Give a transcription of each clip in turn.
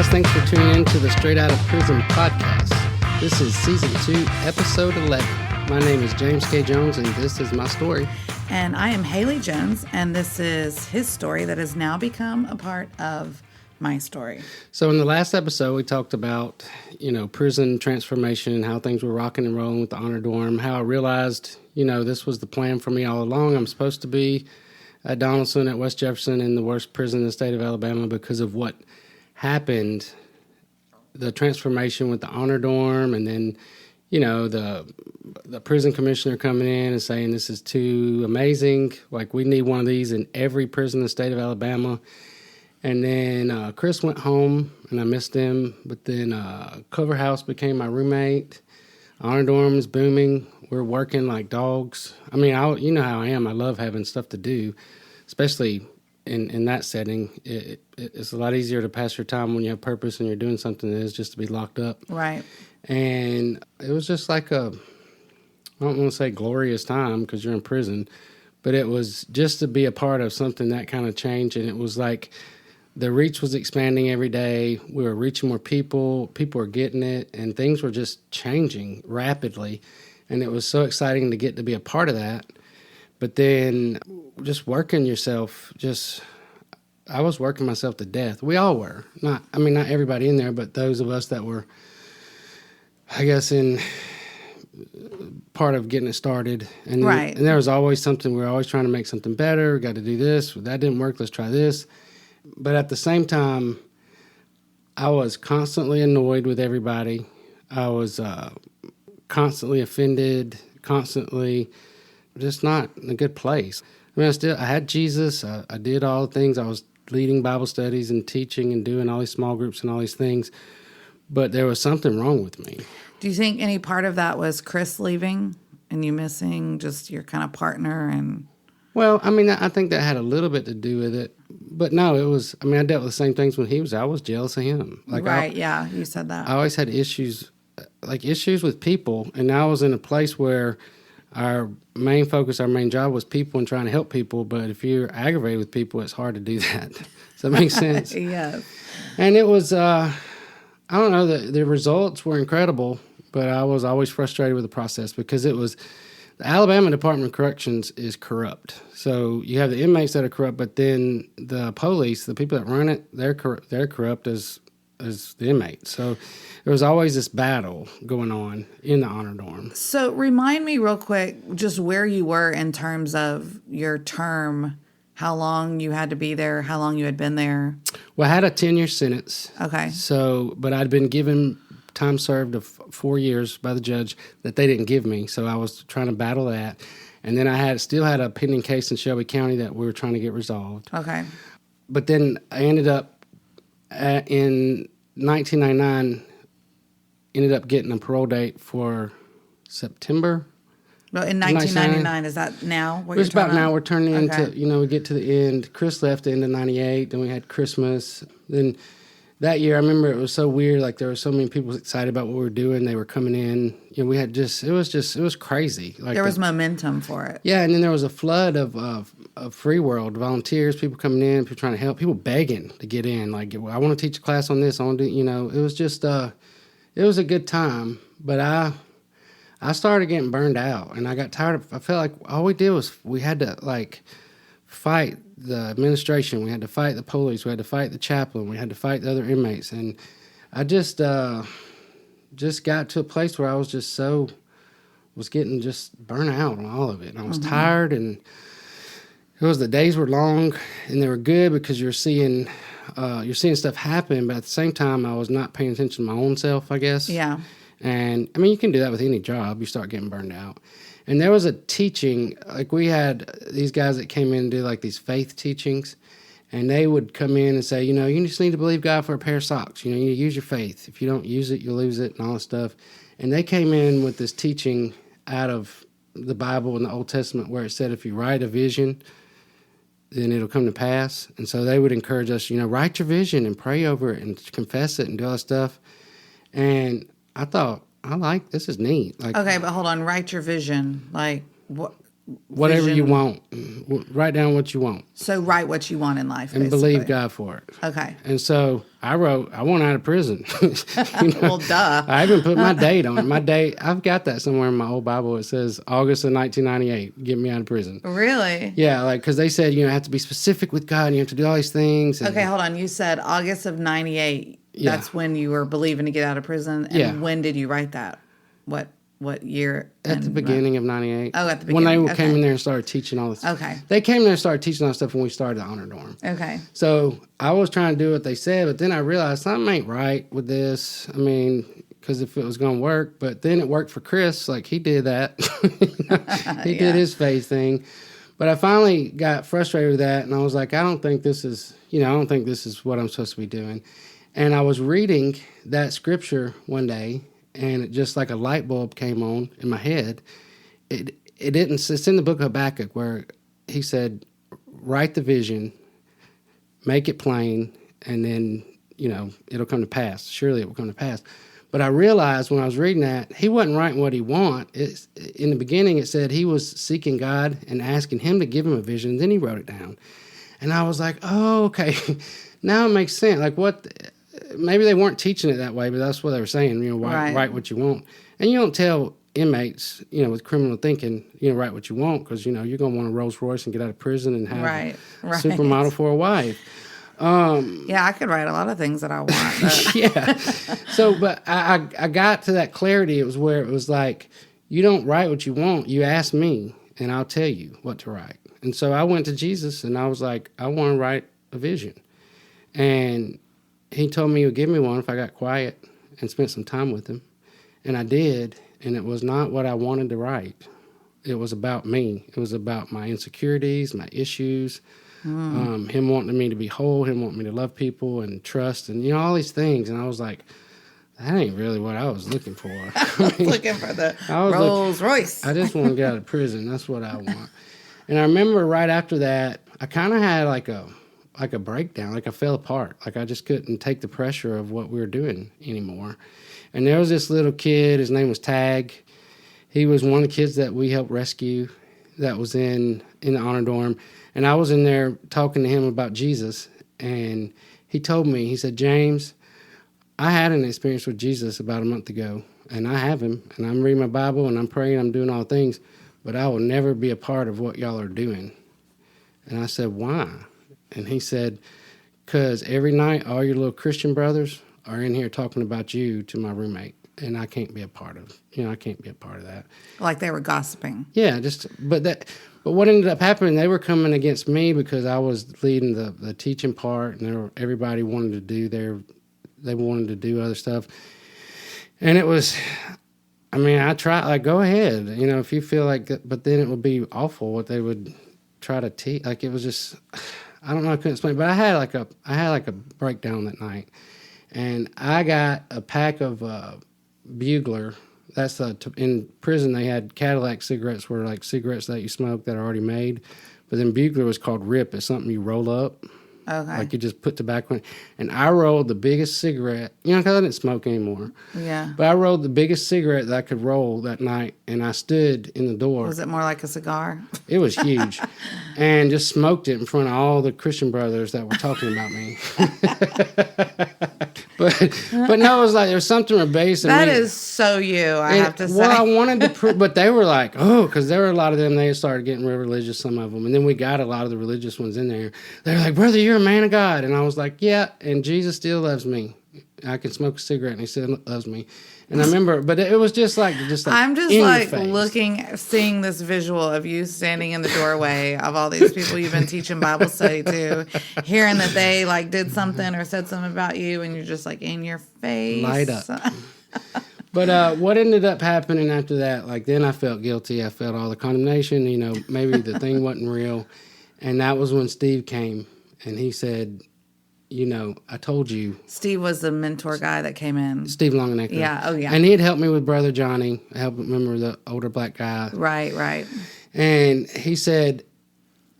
guys, thanks for tuning in to the Straight Out of Prison podcast. This is Season 2, Episode 11. My name is James K. Jones, and this is my story. And I am Haley Jones, and this is his story that has now become a part of my story. So in the last episode, we talked about, prison transformation, how things were rocking and rolling with the honor dorm, how I realized, this was the plan for me all along. I'm supposed to be at Donaldson at West Jefferson in the worst prison in the state of Alabama because of what happened, the transformation with the honor dorm, and then, the prison commissioner coming in and saying this is too amazing. Like, we need one of these in every prison in the state of Alabama. And then Chris went home, and I missed him. But then Cover House became my roommate. Honor dorm is booming. We're working like dogs. I mean, you know how I am. I love having stuff to do, especially in that setting. It's a lot easier to pass your time when you have purpose and you're doing something than it is just to be locked up. Right. And it was just like I don't want to say glorious time because you're in prison, but it was just to be a part of something that kind of changed. And it was like the reach was expanding every day. We were reaching more people. People were getting it, and things were just changing rapidly. And it was so exciting to get to be a part of that. But then just working yourself, I was working myself to death. We all were. Not everybody in there, but those of us that were, I guess, in part of getting it started. And, right. And there was always something. We were always trying to make something better. We got to do this. That didn't work. Let's try this. But at the same time, I was constantly annoyed with everybody. I was constantly offended, constantly just not in a good place. I mean, I had Jesus. I did all the things. I was leading Bible studies and teaching and doing all these small groups and all these things. But there was something wrong with me. Do you think any part of that was Chris leaving and you missing just your kind of partner? And well, I think that had a little bit to do with it. But no, it was, I dealt with the same things when he was. I was jealous of him. Yeah, you said that. I always had issues with people. And I was in a place where our main focus, our main job was people and trying to help people. But if you're aggravated with people, it's hard to do that. Does that make sense? Yes. And it was, I don't know, the results were incredible, but I was always frustrated with the process because it was, the Alabama Department of Corrections is corrupt. So you have the inmates that are corrupt, but then the police, the people that run it, they're corrupt as the inmates. So there was always this battle going on in the honor dorm. So remind me real quick just where you were in terms of your term, how long you had to be there, how long you had been there. Well, I had a 10-year sentence. Okay. But I'd been given time served of 4 years by the judge that they didn't give me. So I was trying to battle that. And then I still had a pending case in Shelby County that we were trying to get resolved. Okay. But then I ended up in 1999, ended up getting a parole date for September. Well, in 1999, is that now? It was about now. We're turning into, we get to the end. Chris left the end of 98. Then we had Christmas. Then that year, I remember it was so weird. Like, there were so many people excited about what we were doing. They were coming in. We had it was crazy. Like, there was momentum for it. Yeah, and then there was a flood of free world volunteers, people coming in, people trying to help, people begging to get in. Like, I want to teach a class on this. I want to do, it was just, it was a good time. But I started getting burned out, and I got tired of. I felt like all we did was we had to fight the administration, we had to fight the police, we had to fight the chaplain, we had to fight the other inmates, and I just got to a place where I was getting just burnt out on all of it, and I was tired, and the days were long, and they were good because you're seeing stuff happen, but at the same time I was not paying attention to my own self, I guess. Yeah. And you can do that with any job. You start getting burned out. And there was a teaching, we had these guys that came in and do these faith teachings, and they would come in and say, you just need to believe God for a pair of socks. You need to use your faith. If you don't use it, you'll lose it and all this stuff. And they came in with this teaching out of the Bible and the Old Testament where it said if you write a vision, then it'll come to pass. And so they would encourage us, write your vision and pray over it and confess it and do all that stuff. And I thought, this is neat. Okay, but hold on. Write your vision. What? whatever you vision. want. Write down what you want So write what you want in life, and basically. believe God for it. Okay. And so I wrote, I want out of prison. Well, duh. I even put my date on it. My date, I've got that somewhere in my old Bible. It says August of 1998, get me out of prison. Really? Yeah, like, because they said, you have to be specific with God and you have to do all these things. And, Okay, hold on. You said August of 98. Yeah. That's when you were believing to get out of prison. And Yeah. when did you write that? What year? At the beginning of 98. Oh, at the When beginning. they came in there and started teaching all this. Okay. They came in there and started teaching all this stuff when we started the honor dorm. Okay. So I was trying to do what they said, but then I realized something ain't right with this. I mean, because if it was going to work, but then it worked for Chris. Like, he did that. He did his faith thing. But I finally got frustrated with that, and I was like, I don't think this is what I'm supposed to be doing. And I was reading that scripture one day, and it just like a light bulb came on in my head. It's in the book of Habakkuk where he said, write the vision, make it plain, and then, it'll come to pass. Surely it will come to pass. But I realized when I was reading that, he wasn't writing what he wanted. In the beginning, it said he was seeking God and asking him to give him a vision, and then he wrote it down. And I was like, oh, okay. Now it makes sense. Like, maybe they weren't teaching it that way, but that's what they were saying, write what you want. And you don't tell inmates, with criminal thinking, write what you want, because, you're going to want a Rolls Royce and get out of prison and have a supermodel for a wife. Yeah, I could write a lot of things that I want. But. Yeah. So, but I got to that clarity. It was where it was like, you don't write what you want. You ask me, and I'll tell you what to write. And so I went to Jesus, and I was like, I want to write a vision. And he told me he would give me one if I got quiet and spent some time with him. And I did, and it was not what I wanted to write. It was about me. It was about my insecurities, my issues, him wanting me to be whole, him wanting me to love people and trust, and, all these things. And I was like, that ain't really what I was looking for. Looking for the Rolls Royce. I just want to get out of prison. That's what I want. And I remember right after that, I kind of had like a breakdown, like I fell apart. Like I just couldn't take the pressure of what we were doing anymore. And there was this little kid, his name was Tag. He was one of the kids that we helped rescue that was in the honor dorm. And I was in there talking to him about Jesus. And he told me, he said, James, I had an experience with Jesus about a month ago. And I have him. And I'm reading my Bible and I'm praying, I'm doing all things. But I will never be a part of what y'all are doing. And I said, why? And he said, because every night all your little Christian brothers are in here talking about you to my roommate. And I can't be a part of, I can't be a part of that. Like they were gossiping. Yeah, but what ended up happening, they were coming against me because I was leading the teaching part, and everybody wanted to do other stuff. And it was, I tried, like, go ahead, if you feel like that, but then it would be awful what they would try to teach. Like, it was just, I don't know, I couldn't explain, but I had like a breakdown that night. And I got a pack of Bugler. That's in prison they had Cadillac cigarettes were like cigarettes that you smoke that are already made. But then Bugler was called Rip. It's something you roll up. Okay. Like you just put tobacco in. And I rolled the biggest cigarette, because I didn't smoke anymore. Yeah. But I rolled the biggest cigarette that I could roll that night, and I stood in the door. Was it more like a cigar? It was huge. And just smoked it in front of all the Christian brothers that were talking about me. But no, it was like, there's something rebellious in me. That is so you, I have to say. Well, I wanted to prove, but they were like, because there were a lot of them, they started getting real religious, some of them. And then we got a lot of the religious ones in there. They were like, brother, you're a man of God. And I was like, yeah, and Jesus still loves me. I can smoke a cigarette and he still loves me. And I remember, but it was just like I'm just like seeing this visual of you standing in the doorway of all these people you've been teaching Bible study to, hearing that they like did something or said something about you, and you're just like in your face. Light up. But what ended up happening after that, like then I felt guilty. I felt all the condemnation, maybe the thing wasn't real. And that was when Steve came and he said, I told you. Steve was the mentor guy that came in. Steve Longenecker. Yeah, oh yeah. And he had helped me with Brother Johnny. I helped remember the older black guy. Right. And he said,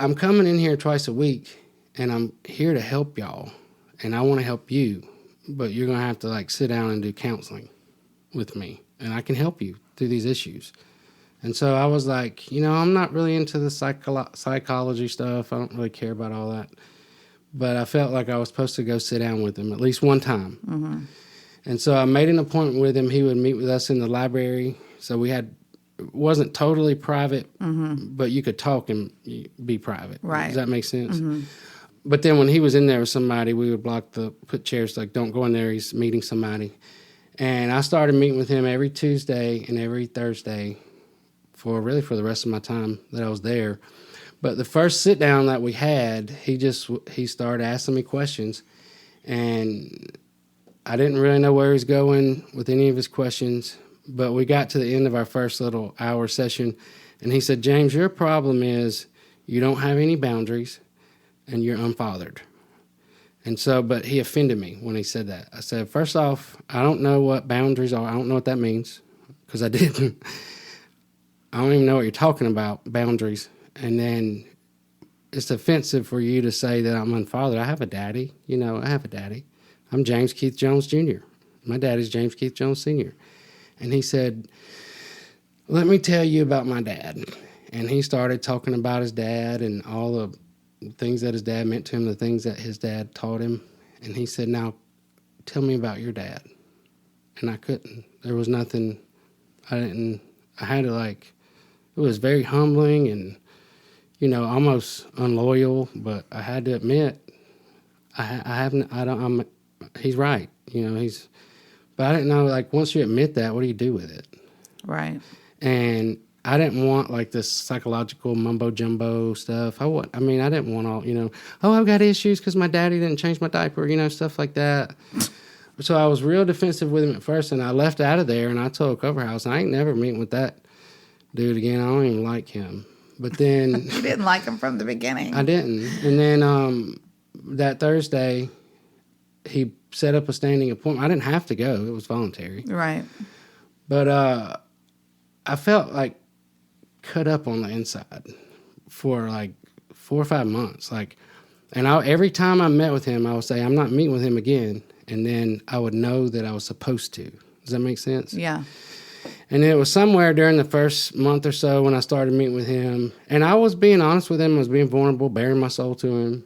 I'm coming in here twice a week, and I'm here to help y'all, and I want to help you, but you're going to have to like sit down and do counseling with me, and I can help you through these issues. And so I was like, I'm not really into the psychology stuff. I don't really care about all that. But I felt like I was supposed to go sit down with him at least one time. Mm-hmm. And so I made an appointment with him. He would meet with us in the library. So it wasn't totally private, but you could talk and be private. Right. Does that make sense? Mm-hmm. But then when he was in there with somebody, we would put chairs, like, don't go in there, he's meeting somebody. And I started meeting with him every Tuesday and every Thursday for the rest of my time that I was there. But the first sit down that we had, he started asking me questions, and I didn't really know where he was going with any of his questions. But we got to the end of our first little hour session, and he said, James, your problem is you don't have any boundaries, and you're unfathered. And so, but he offended me when he said that. I said, first off, I don't know what boundaries are. I don't know what that means, because I didn't. I don't even know what you're talking about, boundaries. And then it's offensive for you to say that I'm unfathered. I have a daddy. I have a daddy. I'm James Keith Jones Jr. My daddy's James Keith Jones Sr. And he said, let me tell you about my dad. And he started talking about his dad and all the things that his dad meant to him, the things that his dad taught him. And he said, now, tell me about your dad. And I couldn't. There was nothing. I had to, it was very humbling and, almost unloyal, but I had to admit, he's right. But I didn't know, once you admit that, what do you do with it? Right. And I didn't want, this psychological mumbo-jumbo stuff. I didn't want all, I've got issues because my daddy didn't change my diaper, stuff like that. So I was real defensive with him at first, and I left out of there, and I told Cover House, I ain't never meeting with that dude again. I don't even like him. But then... You didn't like him from the beginning. I didn't. And then that Thursday, he set up a standing appointment. I didn't have to go. It was voluntary. Right. But I felt cut up on the inside for 4 or 5 months. And every time I met with him, I would say, I'm not meeting with him again. And then I would know that I was supposed to. Does that make sense? Yeah. And it was somewhere during the first month or so when I started meeting with him. And I was being honest with him. I was being vulnerable, bearing my soul to him.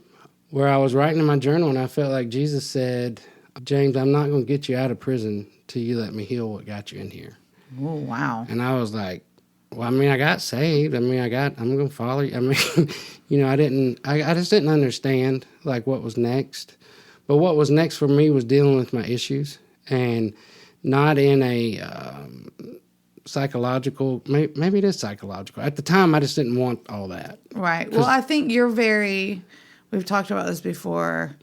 Where I was writing in my journal, and I felt like Jesus said, James, I'm not going to get you out of prison till you let me heal what got you in here. Oh, wow. And I was like, well, I got saved. I'm going to follow you. I just didn't understand what was next. But what was next for me was dealing with my issues, and not in a psychological, maybe it is psychological. At the time, I just didn't want all that. Right. Well, I think you're we've talked about this before,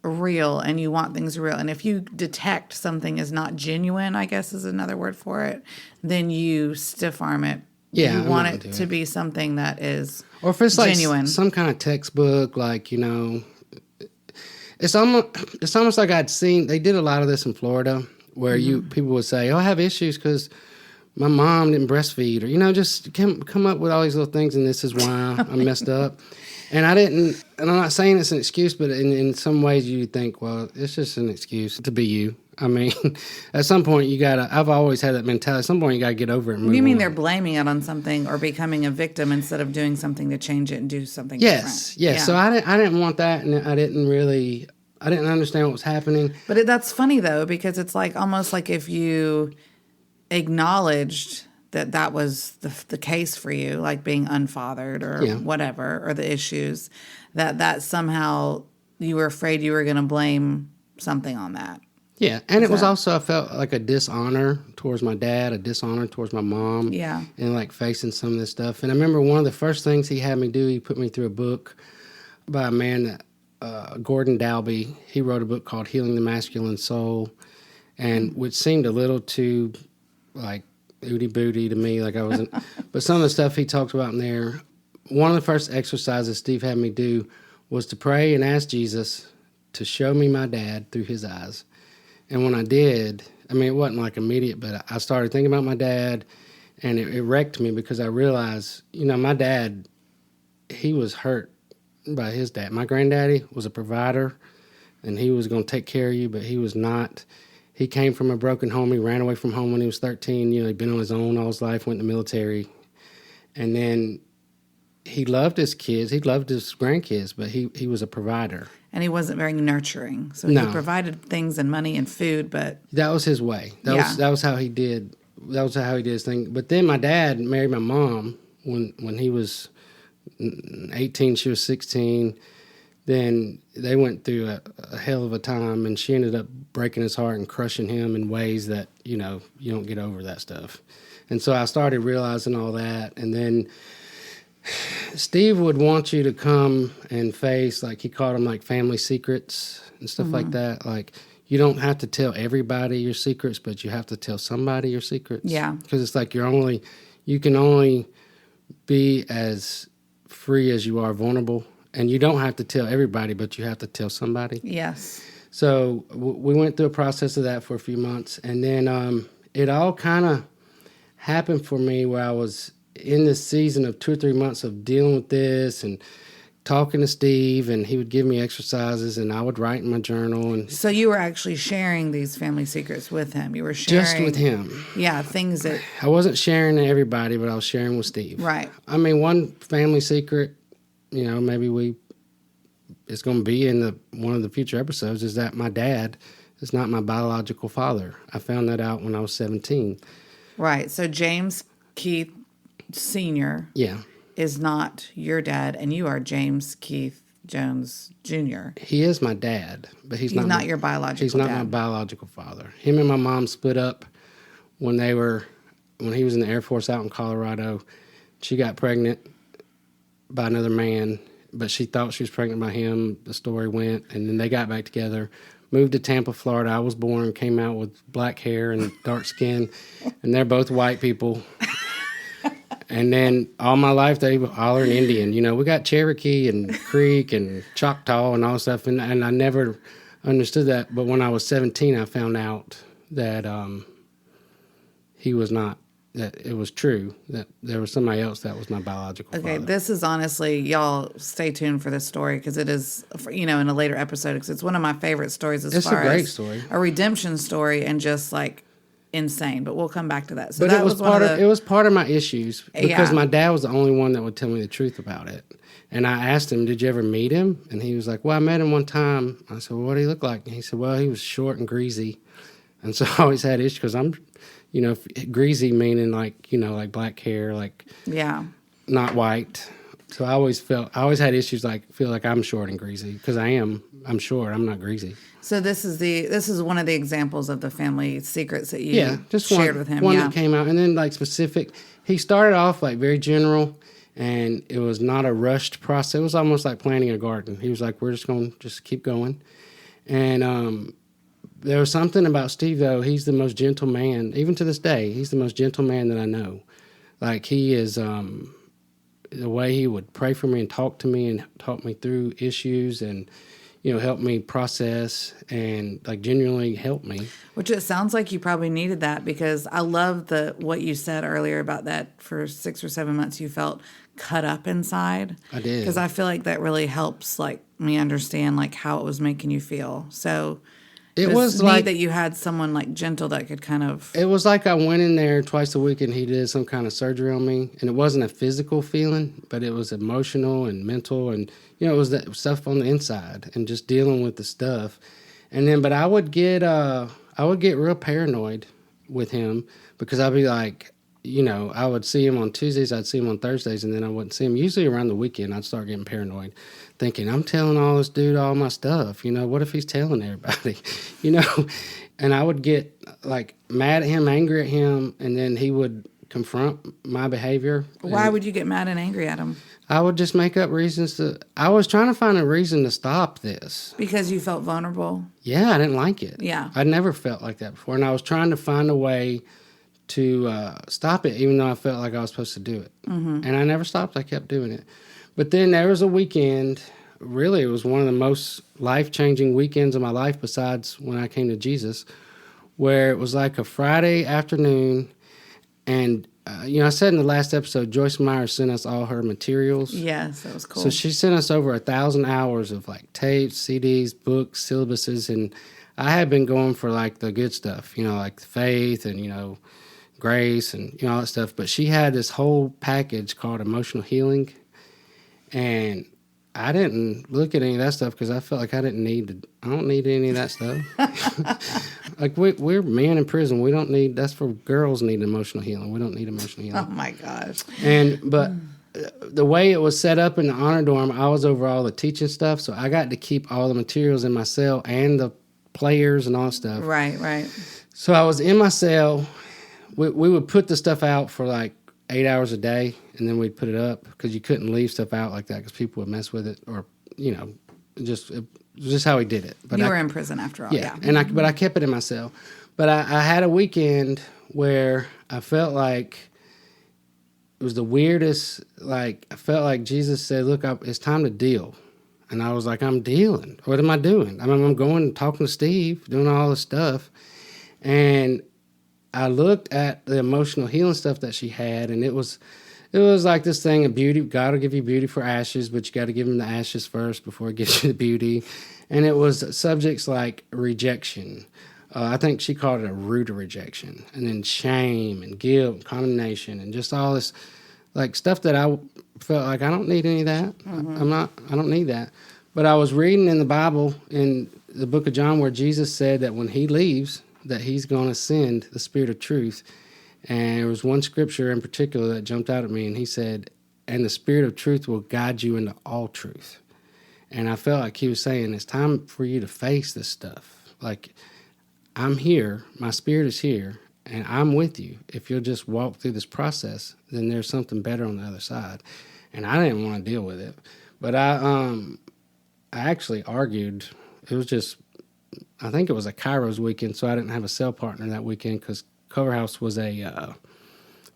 real, and you want things real. And if you detect something is not genuine, I guess is another word for it, then you stiff arm it. Yeah, you want it to be something that is or if it's genuine. Some kind of textbook, it's almost like I'd seen, they did a lot of this in Florida, where people would say, I have issues because my mom didn't breastfeed, or, just come up with all these little things, and this is why I'm messed up. And and I'm not saying it's an excuse, but in some ways you think, well, it's just an excuse to be you. At some point I've always had that mentality. At some point you got to get over it and move You mean on. they're blaming it on something or becoming a victim instead of doing something to change it and do something Yes. different? Yeah. So I didn't want that, and I didn't understand what was happening. But that's funny, though, because it's almost like if you acknowledged that was the case for you, like being unfathered or whatever, or the issues, that somehow you were afraid you were going to blame something on that. Yeah, and it was also, I felt like a dishonor towards my dad, a dishonor towards my mom. Yeah. And facing some of this stuff. And I remember one of the first things he had me do, he put me through a book by a man, Gordon Dalby. He wrote a book called Healing the Masculine Soul, and which seemed a little too ooty booty to me, I wasn't. But some of the stuff he talked about in there, one of the first exercises Steve had me do was to pray and ask Jesus to show me my dad through his eyes. And when I did, it wasn't immediate, but I started thinking about my dad, and it wrecked me because I realized, my dad, he was hurt by his dad. My granddaddy was a provider, and he was going to take care of you, but he was not. he came from a broken home. He ran away from home when he was 13. He'd been on his own all his life, went in the military. And then he loved his kids. He loved his grandkids, but he was a provider. And he wasn't very nurturing. So No. he provided things and money and food, but... That was his way. That was how he did. That was how he did his thing. But then my dad married my mom when he was 18, she was 16. Then they went through a hell of a time, and she ended up breaking his heart and crushing him in ways that, you don't get over that stuff. And so I started realizing all that. And then Steve would want you to come and face, like he called them like family secrets and stuff like that. Like, you don't have to tell everybody your secrets, but you have to tell somebody your secrets. Yeah. Because it's like you can only be as free as you are vulnerable. And you don't have to tell everybody, but you have to tell somebody. Yes. So we went through a process of that for a few months. And then it all kind of happened for me where I was in this season of 2 or 3 months of dealing with this and talking to Steve, and he would give me exercises, and I would write in my journal. And so you were actually sharing these family secrets with him. You were sharing... Just with him. Yeah, things that... I wasn't sharing to everybody, but I was sharing with Steve. Right. I mean, one family secret... maybe it's going to be in one of the future episodes, is that my dad is not my biological father. I found that out when I was 17. Right. So James Keith Sr. is not your dad, and you are James Keith Jones Jr. He is my dad, but he's not your biological dad. He's not my biological father. Him and my mom split up when he was in the Air Force out in Colorado. She got pregnant by another man, but she thought she was pregnant by him, the story went, and then they got back together, moved to Tampa, Florida. I was born, came out with black hair and dark skin, and they're both white people. And then all my life they were hollering Indian. We got Cherokee and Creek and Choctaw and all stuff, and I never understood that. But when I was 17, I found out that he was not. That it was true, that there was somebody else that was my biological father. Okay, this is honestly, y'all stay tuned for this story because it is, in a later episode, because it's one of my favorite stories It's a great story. A redemption story and just like insane. But we'll come back to that. So but that it was part of my issues because my dad was the only one that would tell me the truth about it. And I asked him, "Did you ever meet him?" And he was like, "Well, I met him one time." I said, "Well, what did he look like?" And he said, "Well, he was short and greasy." And so I always had issues because I'm... greasy meaning like black hair, not white. So I always had issues feel like I'm short and greasy because I'm short. I'm not greasy. So this is one of the examples of the family secrets that you just shared with him. One that came out, and then specific. He started off very general, and it was not a rushed process. It was almost like planting a garden. He was like, "We're just going to keep going," and there was something about Steve, though. He's the most gentle man, even to this day. He's the most gentle man that I know. He is, the way he would pray for me and talk to me and talk me through issues and, help me process and, genuinely help me. Which it sounds like you probably needed that because I love what you said earlier about that for 6 or 7 months you felt cut up inside. I did. Because I feel like that really helps, me understand, how it was making you feel. So... It was neat that you had someone gentle that could kind of... It was like I went in there twice a week and he did some kind of surgery on me. And it wasn't a physical feeling, but it was emotional and mental. And, it was that stuff on the inside and just dealing with the stuff. And then, but I would get real paranoid with him because I'd be I would see him on Tuesdays, I'd see him on Thursdays, and then I wouldn't see him. Usually around the weekend, I'd start getting paranoid, thinking, I'm telling all this dude all my stuff. What if he's telling everybody? And I would get, mad at him, angry at him, and then he would confront my behavior. Why would you get mad and angry at him? I would just make up reasons I was trying to find a reason to stop this. Because you felt vulnerable? Yeah, I didn't like it. Yeah. I'd never felt like that before, and I was trying to find a way to stop it, even though I felt like I was supposed to do it. Mm-hmm. And I never stopped. I kept doing it. But then there was a weekend, really it was one of the most life-changing weekends of my life besides when I came to Jesus, where it was like a Friday afternoon, and I said in the last episode, Joyce Meyer sent us all her materials. Yes, that was cool. So she sent us over 1,000 hours of tapes, CDs, books, syllabuses, and I had been going for like the good stuff, like faith and, grace and, all that stuff. But she had this whole package called emotional healing. And I didn't look at any of that stuff because I felt like I don't need any of that stuff. Like we're men in prison. We don't need, that's for girls need emotional healing. We don't need emotional healing. Oh my gosh. But the way it was set up in the honor dorm, I was over all the teaching stuff. So I got to keep all the materials in my cell and the players and all that stuff. Right. So I was in my cell. We would put the stuff out for like 8 hours a day, and then we'd put it up because you couldn't leave stuff out like that because people would mess with it, or just how we did it. But you were in prison after all, yeah. But I kept it in my cell. But I had a weekend where I felt like it was the weirdest. Like I felt like Jesus said, "Look, it's time to deal," and I was like, "I'm dealing. What am I doing? I'm going and talking to Steve, doing all this stuff," and I looked at the emotional healing stuff that she had, and it was like this thing of beauty. God will give you beauty for ashes, but you got to give him the ashes first before he gives you the beauty. And it was subjects like rejection. I think she called it a root of rejection, and then shame and guilt and condemnation and just all this like stuff that I felt like I don't need any of that. I don't need that. But I was reading in the Bible in the book of John where Jesus said that when he leaves, that he's going to send the Spirit of truth. And there was one scripture in particular that jumped out at me, and he said, and the Spirit of truth will guide you into all truth. And I felt like he was saying, it's time for you to face this stuff. Like, I'm here, my Spirit is here, and I'm with you. If you'll just walk through this process, then there's something better on the other side. And I didn't want to deal with it. But I actually argued. It was just, I think it was a Kairos weekend, so I didn't have a cell partner that weekend because Coverhouse was he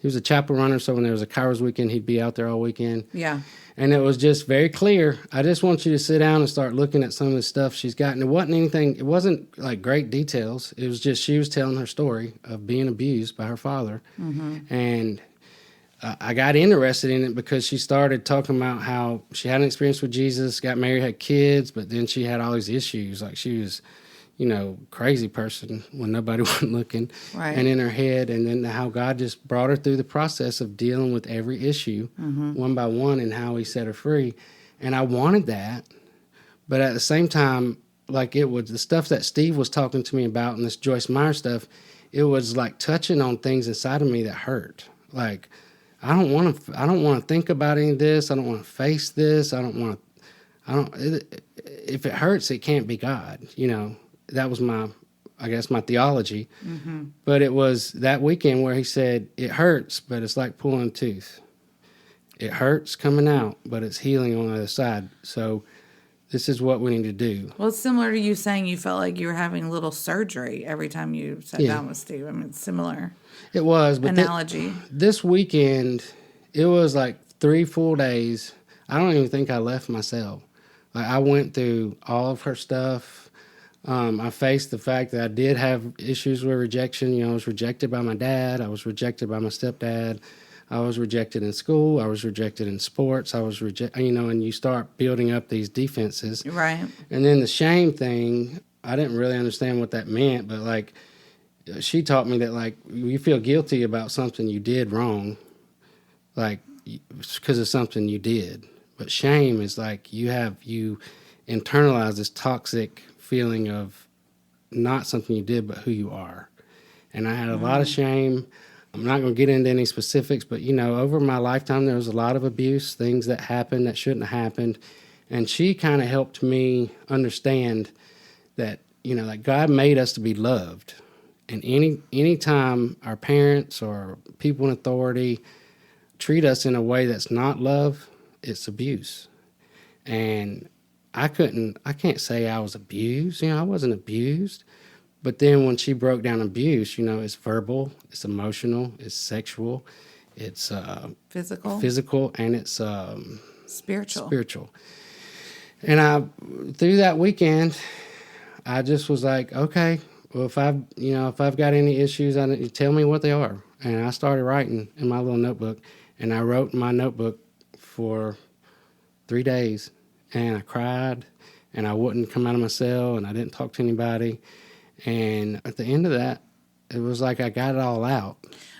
was a chapel runner, so when there was a Kairos weekend, he'd be out there all weekend. Yeah. And it was just very clear. I just want you to sit down and start looking at some of the stuff she's got. And it wasn't like great details. It was just she was telling her story of being abused by her father. Mm-hmm. And I got interested in it because she started talking about how she had an experience with Jesus, got married, had kids, but then she had all these issues. Like she was, crazy person when nobody wasn't looking. Right. And in her head, and then how God just brought her through the process of dealing with every issue one by one and how he set her free. And I wanted that. But at the same time, like it was the stuff that Steve was talking to me about and this Joyce Meyer stuff, it was like touching on things inside of me that hurt. Like, I don't want to think about any of this. I don't want to face this. If it hurts, it can't be God, That was my theology. Mm-hmm. But it was that weekend where he said, it hurts, but it's like pulling a tooth. It hurts coming out, but it's healing on the other side. So this is what we need to do. Well, it's similar to you saying you felt like you were having a little surgery every time you sat down with Steve. I mean, it's similar. It was. But analogy. This weekend, it was like 3 full days. I don't even think I left my cell. Like I went through all of her stuff. I faced the fact that I did have issues with rejection. I was rejected by my dad. I was rejected by my stepdad. I was rejected in school. I was rejected in sports. I was rejected, and you start building up these defenses. Right. And then the shame thing, I didn't really understand what that meant, but like she taught me that like you feel guilty about something you did wrong, like because of something you did. But shame is like you internalize this toxic feeling of not something you did, but who you are. And I had a lot of shame. I'm not going to get into any specifics, but, over my lifetime, there was a lot of abuse, things that happened that shouldn't have happened. And she kind of helped me understand that, like God made us to be loved. And any time our parents or people in authority treat us in a way that's not love, it's abuse. And I can't say I was abused. I wasn't abused. But then when she broke down abuse, it's verbal, it's emotional, it's sexual, it's physical, and it's spiritual. And through that weekend, I just was like, okay, well, if I've got any issues, you tell me what they are. And I started writing in my little notebook, and I wrote in my notebook for 3 days. And I cried, and I wouldn't come out of my cell, and I didn't talk to anybody. And at the end of that, it was like I got it all out.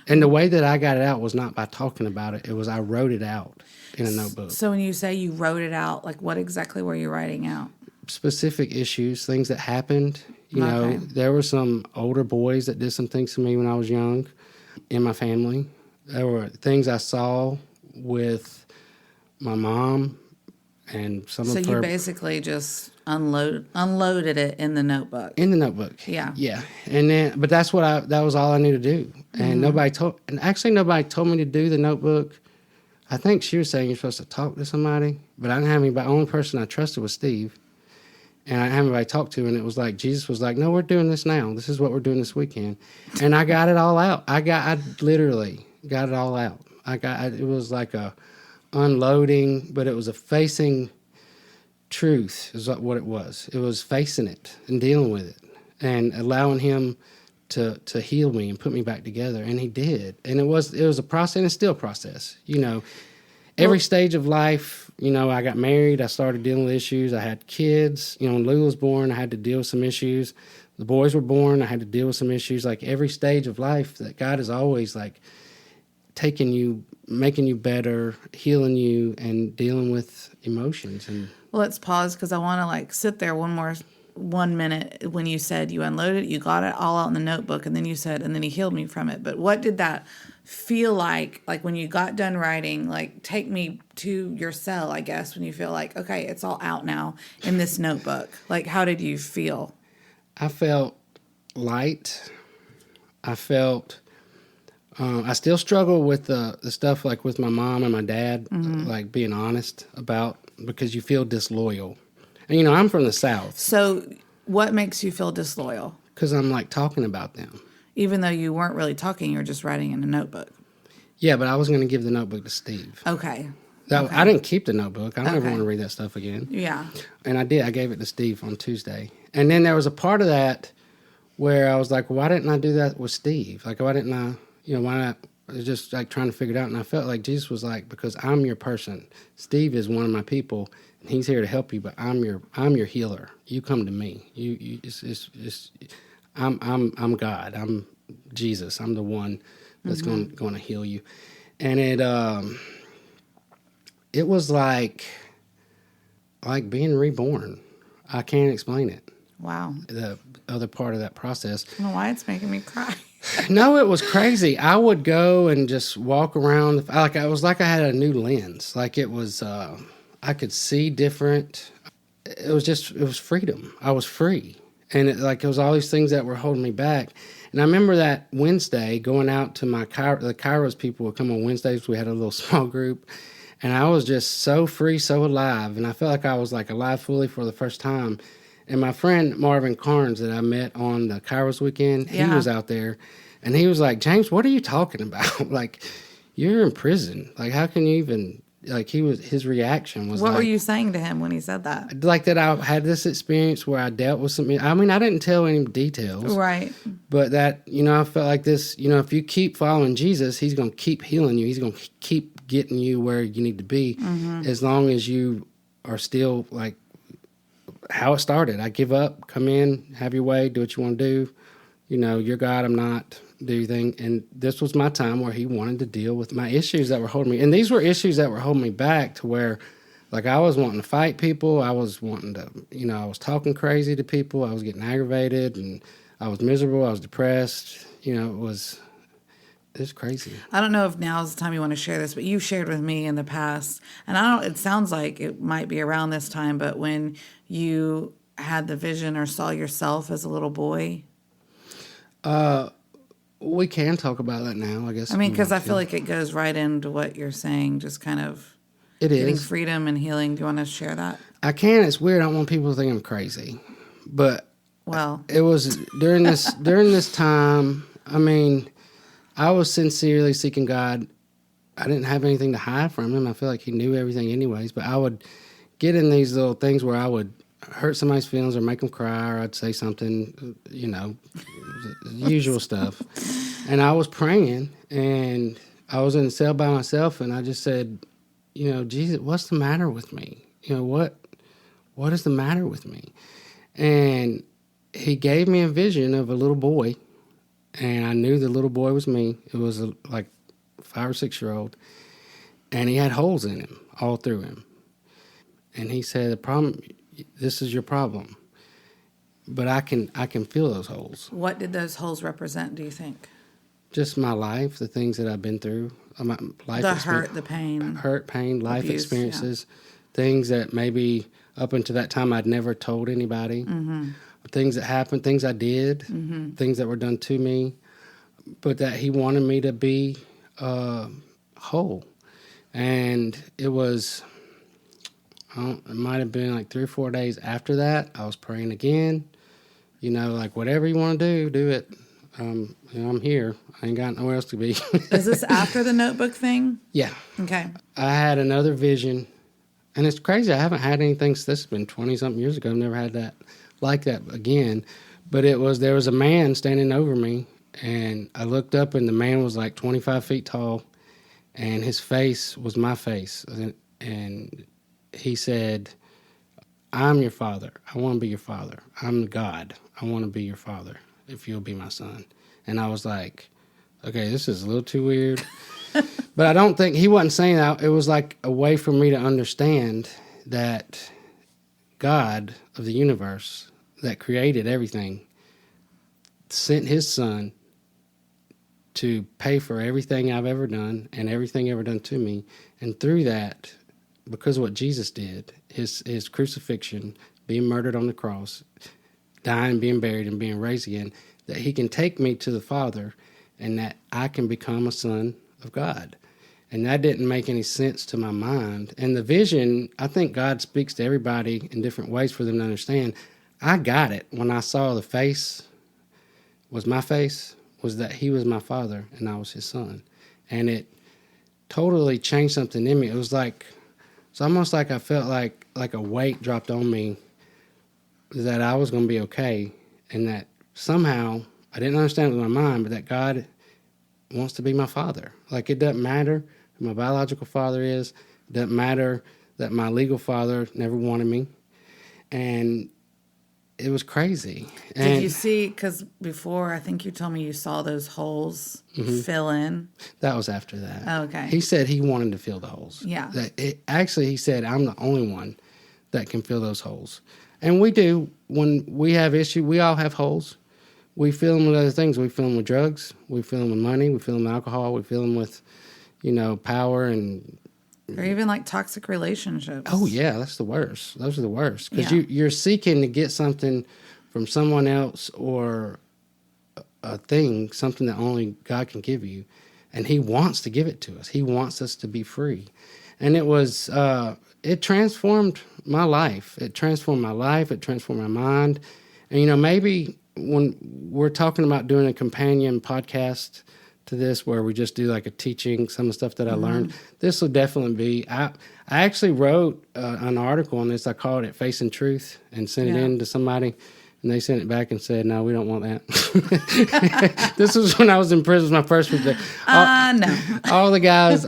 And the way that I got it out was not by talking about it. It was I wrote it out in a notebook. So when you say you wrote it out, like what exactly were you writing out? Specific issues, things that happened. You know, there were some older boys that did some things to me when I was young in my family. There were things I saw with my mom and some of her. So you basically just unloaded it in the notebook. In the notebook. Yeah. Yeah. And then, but that was all I knew to do. And nobody told me to do the notebook. I think she was saying you're supposed to talk to somebody, but I didn't have anybody. The only person I trusted was Steve. And I didn't have anybody to talk to, and it was like, Jesus was like, no, we're doing this now. This is what we're doing this weekend. And I got it all out. I literally got it all out. It was like a unloading, but it was a facing truth is what it was. It was facing it and dealing with it and allowing him to heal me and put me back together. And he did. And it was a process, and it's still a process. You know, every stage of life, you know, I got married. I started dealing with issues. I had kids. You know, when Lou was born, I had to deal with some issues. The boys were born. I had to deal with some issues. Like every stage of life, that God is always like taking you, making you better, healing you, and dealing with emotions. And well, let's pause because I want to like sit there one minute when you said you unloaded it, you got it all out in the notebook, and then you said, and then he healed me from it. But what did that feel like when you got done writing? Like, take me to your cell, I guess, when you feel like, okay, it's all out now in this notebook. Like, how did you feel? I felt light. I felt, I still struggle with the stuff like with my mom and my dad, like being honest about, because you feel disloyal. And, you know, I'm from the South. So what makes you feel disloyal? Because I'm, like, talking about them. Even though you weren't really talking, you were just writing in a notebook. Yeah, but I was going to give the notebook to Steve. Okay. I didn't keep the notebook. I don't ever want to read that stuff again. Yeah. And I did. I gave it to Steve on Tuesday. And then there was a part of that where I was like, well, why didn't I do that with Steve? Like, why didn't I, why not? I was just, like, trying to figure it out. And I felt like Jesus was like, because I'm your person. Steve is one of my people. He's here to help you, but I'm your healer. You come to me. I'm God. I'm Jesus. I'm the one that's going to heal you. And it was like being reborn. I can't explain it. Wow. The other part of that process. I don't know why it's making me cry. No, it was crazy. I would go and just walk around. It was like I had a new lens. Like it was. I could see different. It was freedom. I was free. And it was all these things that were holding me back. And I remember that Wednesday going out to the Kairos people would come on Wednesdays. We had a little small group. And I was just so free, so alive. And I felt like I was like alive fully for the first time. And my friend Marvin Carnes that I met on the Kairos weekend, he was out there. And he was like, James, what are you talking about? Like, you're in prison. Like, how can you even... Like his reaction was what were you saying to him when he said that? Like that I had this experience where I dealt with something. I mean, I didn't tell any details. Right. But that, I felt like this, if you keep following Jesus, he's going to keep healing you. He's going to keep getting you where you need to be as long as you are still like how it started. I give up, come in, have your way, do what you want to do. You're God, I'm not. Do your thing. And this was my time where he wanted to deal with my issues that were holding me. And these were issues that were holding me back to where, like, I was wanting to fight people. I was wanting to, I was talking crazy to people. I was getting aggravated and I was miserable. I was depressed. It was crazy. I don't know if now is the time you want to share this, but you've shared with me in the past. And it sounds like it might be around this time, but when you had the vision or saw yourself as a little boy. We can talk about that now, I guess. I mean, because I feel like it goes right into what you're saying, just kind of getting freedom and healing. Do you want to share that? I can. It's weird. I don't want people to think I'm crazy. But it was during this time, I mean, I was sincerely seeking God. I didn't have anything to hide from him. I feel like he knew everything anyways. But I would get in these little things where I would hurt somebody's feelings or make them cry, or I'd say something, usual stuff. And I was praying, and I was in the cell by myself, and I just said, Jesus, what's the matter with me? What is the matter with me? And he gave me a vision of a little boy, and I knew the little boy was me. It was like 5 or 6 year old, and he had holes in him, all through him. And he said, "The problem, this is your problem, but I can fill those holes." What did those holes represent, do you think? Just my life, the things that I've been through, my life, the hurt, the pain, life abuse, experiences, things that maybe up until that time I'd never told anybody, things that happened, things I did, things that were done to me, but that he wanted me to be whole. And it was, it might have been like 3 or 4 days after that, I was praying again, like whatever you want to do it. I'm here. I ain't got nowhere else to be. Is this after the notebook thing? Yeah. Okay. I had another vision, and it's crazy. I haven't had anything. This has been 20-something years ago. I've never had that like that again. But there was a man standing over me, and I looked up, and the man was like 25 feet tall, and his face was my face. And he said, "I'm your father. I want to be your father. I'm God. I want to be your father, if you'll be my son." And I was like, okay, this is a little too weird. But I don't think he wasn't saying that. It was like a way for me to understand that God of the universe that created everything sent his son to pay for everything I've ever done and everything ever done to me. And through that, because of what Jesus did, his crucifixion, being murdered on the cross, dying, being buried, and being raised again, that he can take me to the Father and that I can become a son of God. And that didn't make any sense to my mind. And the vision, I think God speaks to everybody in different ways for them to understand. I got it when I saw the face was my face, was that he was my father and I was his son. And it totally changed something in me. It's almost like I felt like a weight dropped on me, that I was going to be okay, and that somehow, I didn't understand it with my mind, but that God wants to be my father. Like, it doesn't matter who my biological father is. It doesn't matter that my legal father never wanted me. And it was crazy. Did you see, because before, I think you told me you saw those holes fill in. That was after that. Oh, okay. He said he wanted to fill the holes. Yeah. Actually, he said, I'm the only one that can fill those holes. And we do. When we have issues, we all have holes. We fill them with other things. We fill them with drugs. We fill them with money. We fill them with alcohol. We fill them with, power and... Or even like toxic relationships. Oh, yeah, that's the worst. Those are the worst. Because you're seeking to get something from someone else or a thing, something that only God can give you. And he wants to give it to us. He wants us to be free. And it transformed my life. It transformed my life. It transformed my mind. And, maybe when we're talking about doing a companion podcast to this where we just do like a teaching, some of the stuff that I learned, this will definitely be... I actually wrote an article on this. I called it Facing Truth and sent it in to somebody. And they sent it back and said, "No, we don't want that." This was when I was in prison, my first rejection. No. All the guys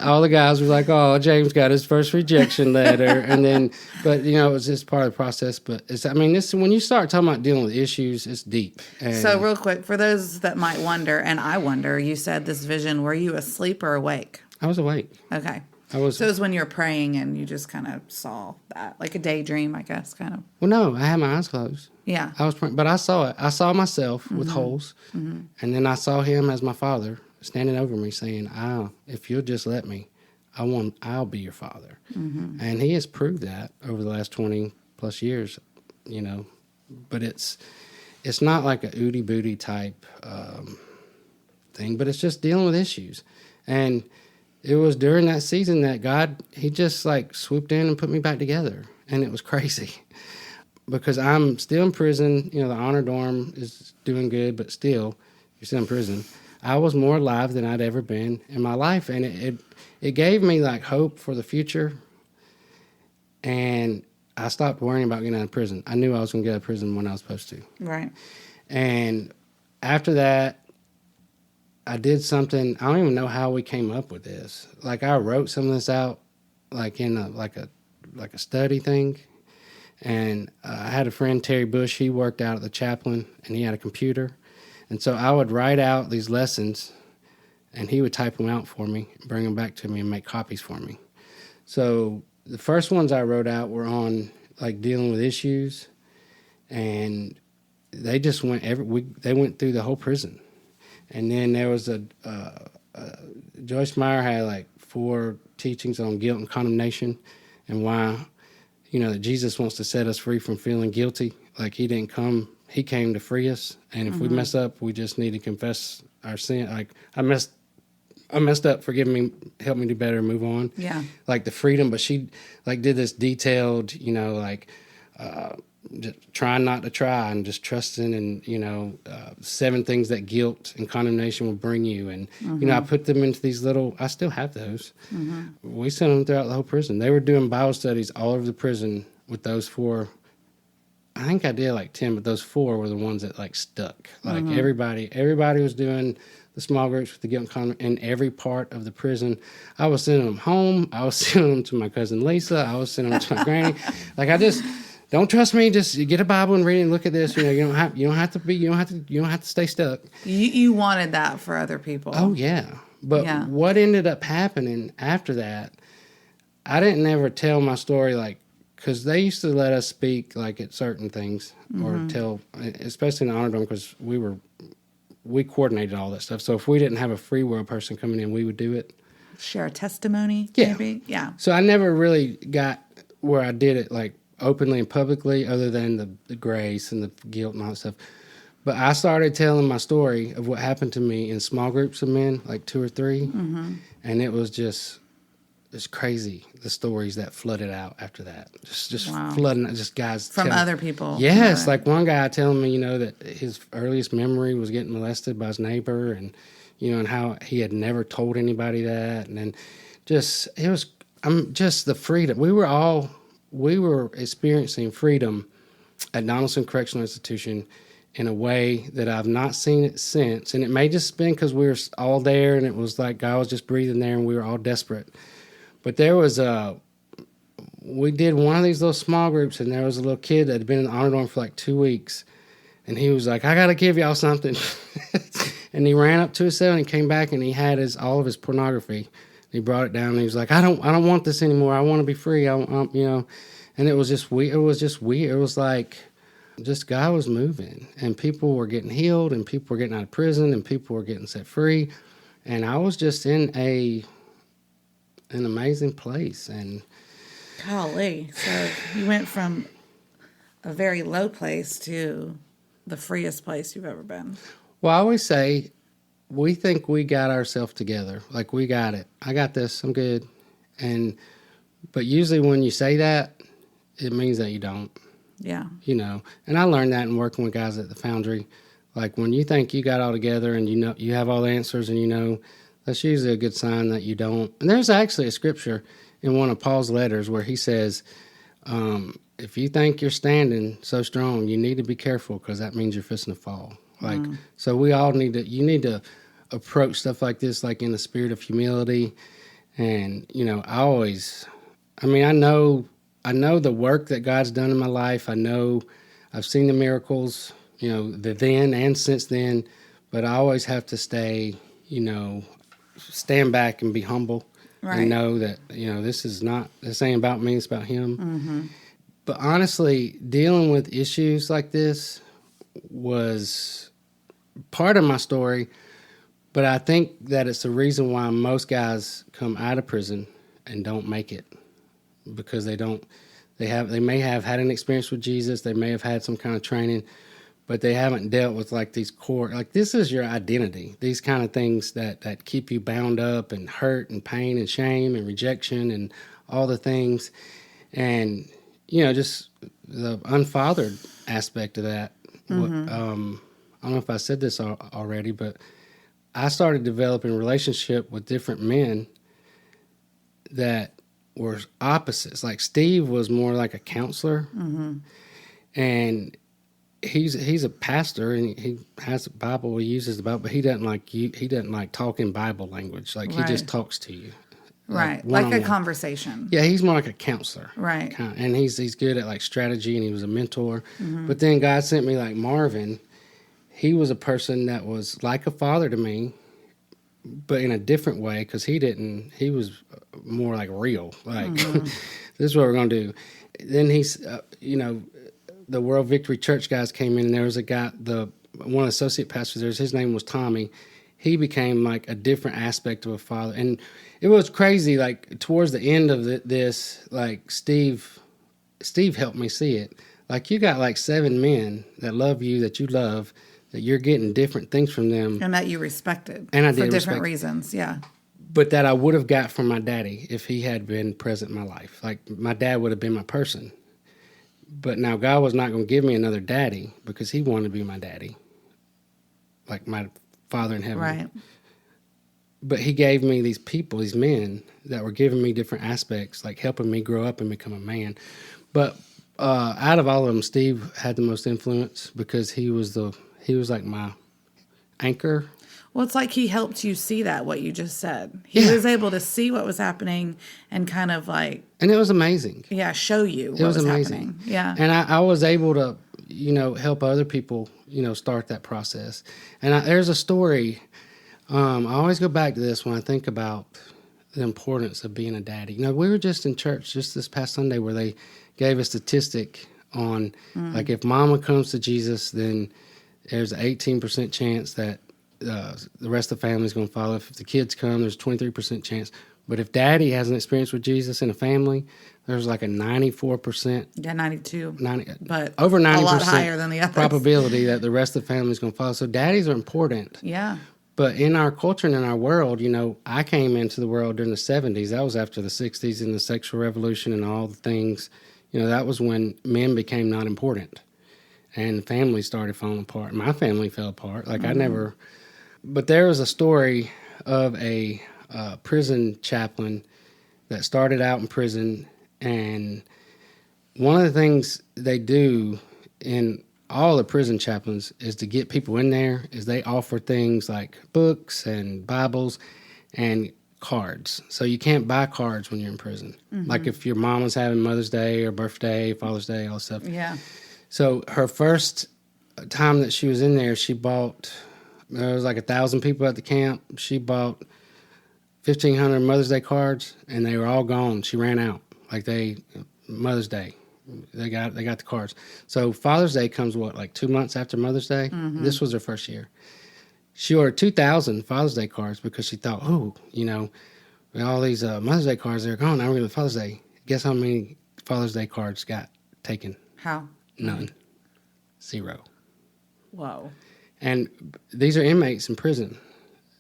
were like, "Oh, James got his first rejection letter," and then, but it was just part of the process. But this when you start talking about dealing with issues, it's deep. And so, real quick, for those that might wonder, and I wonder, you said this vision. Were you asleep or awake? I was awake. Okay. So it was when you were praying and you just kind of saw that, like a daydream, I guess, kind of. Well, no, I had my eyes closed. Yeah. I was praying, but I saw it. I saw myself with holes, and then I saw him as my father standing over me saying, if you'll just let me, I'll be your father. And he has proved that over the last 20 plus years, but it's not like a ooty booty type thing, but it's just dealing with issues. And it was during that season that God, he just like swooped in and put me back together. And it was crazy because I'm still in prison. The honor dorm is doing good, but still, you're still in prison. I was more alive than I'd ever been in my life. And it gave me like hope for the future. And I stopped worrying about getting out of prison. I knew I was going to get out of prison when I was supposed to. Right. And after that, I did something. I don't even know how we came up with this. Like, I wrote some of this out, like in a study thing, And I had a friend, Terry Bush. He worked out at the Chaplain, and he had a computer. And so I would write out these lessons, and he would type them out for me, bring them back to me, and make copies for me. So the first ones I wrote out were on like dealing with issues, and they just went they went through the whole prison. And then there was Joyce Meyer had like 4 teachings on guilt and condemnation, and why, that Jesus wants to set us free from feeling guilty. Like he came to free us. And if we mess up, we just need to confess our sin. Like I messed up, forgive me, help me do better, move on. Yeah. Like the freedom, but she like did this detailed, just trying not to try and just trusting, and 7 things that guilt and condemnation will bring you. And I put them into these I still have those. We sent them throughout the whole prison. They were doing Bible studies all over the prison with those 4. I think I did like 10, but those 4 were the ones that like stuck. Like everybody was doing the small groups with the guilt and condemnation in every part of the prison. I was sending them home. I was sending them to my cousin Lisa. I was sending them to my granny. Like I just, don't trust me. Just get a Bible and read it and look at this. You don't have to stay stuck. You wanted that for other people. Oh yeah. But what ended up happening after that, I didn't ever tell my story because they used to let us speak like at certain things or tell, especially in the honor dorm, because we coordinated all that stuff. So if we didn't have a free will person coming in, we would do it. Share a testimony, yeah. maybe? Yeah. So I never really got where I did it like openly and publicly, other than the grace and the guilt and all that stuff. But I started telling my story of what happened to me in small groups of men, like 2 or 3. And it was just... It's crazy, the stories that flooded out after that. Just flooding, just guys. From other people. Yes, like one guy telling me, that his earliest memory was getting molested by his neighbor, and, and how he had never told anybody that. And then just the freedom. We were experiencing freedom at Donaldson Correctional Institution in a way that I've not seen it since. And it may just been because we were all there, and it was like God was just breathing there, and we were all desperate. But there was we did one of these little small groups, and there was a little kid that had been in the honor dorm for like 2 weeks, and he was like, I got to give y'all something. And he ran up to his cell, and he came back, and he had all of his pornography. He brought it down, and he was like, I don't want this anymore. I want to be free. And it was just weird. It was just weird. It was like just God was moving, and people were getting healed, and people were getting out of prison, and people were getting set free. And I was just in an amazing place. And golly, so you went from a very low place to the freest place you've ever been. Well, I always say we think we got ourselves together, like we got it. I got this, I'm good. But usually when you say that, it means that you don't. Yeah. And I learned that in working with guys at the Foundry. Like when you think you got all together and you have all the answers, and that's usually a good sign that you don't. And there's actually a scripture in one of Paul's letters where he says, if you think you're standing so strong, you need to be careful, because that means you're fixing to fall. So we all you need to approach stuff like this, like in the spirit of humility. And, I know the work that God's done in my life. I know I've seen the miracles, the then and since then, but I always have to stay, stand back and be humble, right, and know that, this ain't about me, it's about him. But honestly, dealing with issues like this was part of my story, but I think that it's the reason why most guys come out of prison and don't make it, because they may have had an experience with Jesus, they may have had some kind of training, but they haven't dealt with like these core, like this is your identity, these kind of things that keep you bound up and hurt and pain and shame and rejection and all the things. And, just the unfathered aspect of that. I don't know if I said this already, but I started developing a relationship with different men that were opposites. Like Steve was more like a counselor, and he's a pastor, and he has a Bible. He uses the Bible, but he doesn't like talking Bible language. Like he just talks to you. Right. Like a one-on-one. conversation. Yeah, he's more like a counselor. Right. And he's good at like strategy, and he was a mentor. But then God sent me like Marvin. He was a person that was like a father to me, but in a different way, because he was more like real. Like, this is what we're going to do. Then he's, the World Victory Church guys came in, and there was a guy, one of the associate pastors there, his name was Tommy. He became like a different aspect of a father. And it was crazy, like towards the end of this, like Steve helped me see it. Like, you got like 7 men that love you, that you love, that you're getting different things from them. And that you respected. And I did for different reasons, yeah. But that I would have got from my daddy if he had been present in my life. Like, my dad would have been my person. But now God was not going to give me another daddy because he wanted to be my daddy. Like my Father in heaven. Right. But he gave me these people, these men, that were giving me different aspects, like helping me grow up and become a man. But out of all of them, Steve had the most influence because he was like my anchor. Well, it's like he helped you see what you just said. He was able to see what was happening and kind of like... And it was amazing. Yeah, show you what was happening. Yeah. And I was able to, help other people, start that process. And there's a story, I always go back to this when I think about the importance of being a daddy. We were just in church just this past Sunday where they gave a statistic on, like, if mama comes to Jesus, then there's an 18% chance that the rest of the family is going to follow. If the kids come, there's a 23% chance. But if daddy has an experience with Jesus in a family, there's like a 94%. Yeah, 92. But over 90%. A lot higher than the others. Probability that the rest of the family is going to follow. So daddies are important. Yeah. But in our culture and in our world, I came into the world during the 70s. That was after the 60s and the sexual revolution and all the things. That was when men became not important. And families started falling apart. My family fell apart. Like, I never... But there was a story of a prison chaplain that started out in prison, and one of the things they do in all the prison chaplains is to get people in there is they offer things like books and Bibles and cards. So you can't buy cards when you're in prison. Like if your mom was having Mother's Day or birthday, Father's Day, all that stuff. Yeah. So her first time that she was in there, she bought... There was like 1,000 people at the camp. She bought 1,500 Mother's Day cards, and they were all gone. She ran out. Mother's Day, they got the cards. So Father's Day comes, like 2 months after Mother's Day? This was her first year. She ordered 2,000 Father's Day cards because she thought, with all these Mother's Day cards, they're gone. Now we're going to Father's Day. Guess how many Father's Day cards got taken? How? None. 0. Whoa. And these are inmates in prison.